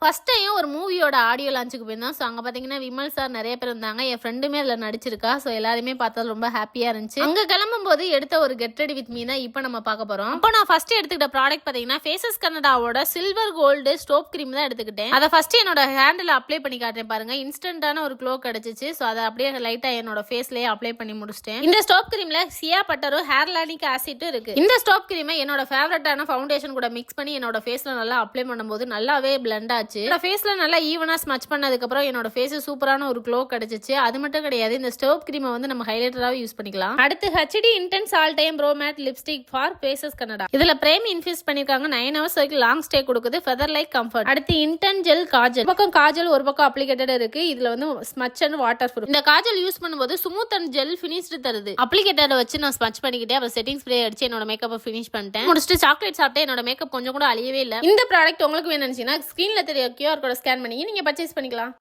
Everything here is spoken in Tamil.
ஃபர்ஸ்ட் டைம் ஒரு மூவியோட ஆடியோ லான்ச்சுக்கு போயிருந்தோம். ஸோ அங்க பார்த்தீங்கன்னா விமல் சார் நெறைய பேர் இருந்தாங்க. என் ஃப்ரெண்டுமே அதில நடிச்சிருக்கா. ஸோ எல்லாரையுமே பார்த்தது ரொம்ப ஹாப்பியா இருந்துச்சு. அங்க கிளம்பும்போது எடுத்த ஒரு கெட் ரெடி வித் மீ தான் இப்போ நம்ம பார்க்க போறோம். அப்போ நான் ஃபர்ஸ்ட் எடுத்துக்கிட்ட ப்ராடக்ட் பார்த்தீங்கன்னா ஃபேஸஸ் கனடாவோட சில்வர் கோல்டு ஸ்டோப் கிரீம் தான் எடுத்துக்கிட்டேன். அதை ஃபர்ஸ்ட் என்னோட ஹேண்டில் அப்ளை பண்ணி காட்டுறேன் பாருங்க. இன்ஸ்டன்டான ஒரு க்ளோ கிடைச்சிச்சு. ஸோ அதை அப்படியே லைட்டா என்னோட ஃபேஸ்லயே அப்ளை பண்ணி முடிச்சிட்டேன். இந்த ஸ்டோப் கிரீம்ல சியா பட்டரும் ஹேர்லானிக் ஆசிட்டும் இருக்கு. இந்த ஸ்டோப் கிரீமை என்னோட ஃபேவரட்டான ஃபவுண்டேஷன் கூட மிக்ஸ் பண்ணி என்னோட ஃபேஸ்ல நல்லா அப்ளை பண்ணும்போது நல்லாவே பிளெண்ட் ஆச்சு. என்னோட ஃபேஸ்ல நல்லா ஈவனா ஸ்மச் பண்ணதுக்கு அப்புறம் என்னோட ஃபேஸ் சூப்பரான ஒரு க்ளோ கிடைச்சிச்சு. அது மட்டும் கிடையாது, இந்த ஸ்டோப் கிரீமை வந்து நம்ம ஹைலைட்டராவே யூஸ் பண்ணிக்கலாம். அடுத்து HD intense all time pro matte lipstick for faces Canada. இதுல பிரேம் இன்ஃபியூஸ் பண்ணிருக்காங்க. 9 hours வரைக்கும் லாங் ஸ்டே கொடுக்குது. Feather like comfort. அடுத்து இன்டென் ஜெல் காஜல். ஒரு பக்கம் காஜல், ஒரு பக்கம் அப்ளிகேட்டட் இருக்கு. இதுல வந்து ஸ்மச் அண்ட் வாட்டர் ப்ரூஃப். இந்த காஜல் யூஸ் பண்ணும்போது ஸ்மூத் அண்ட் ஜெல் ஃபினிஷ்டு தருது. அப்ளிகேட்டரை வச்சு நான் ஸ்மச் பண்ணிக்கிட்டே அப்புறம் செட்டிங் ஸ்ப்ரே அடிச்சு என்னோட மேக்கப்பை ஃபினிஷ் பண்ணிட்டேன். முடிச்சுட்டு சாக்லேட் சாப்பிட்டு என்னோட மேக்கப் கொஞ்சம் கூட அழியவே இல்லை. இந்த ப்ராடக்ட் உங்களுக்கு வேணும்னுச்சுன்னா ஸ்கிரீன்ல தெரிய QR கோட ஸ்கேன் பண்ணி நீங்க பர்ச்சேஸ் பண்ணிக்கலாம்.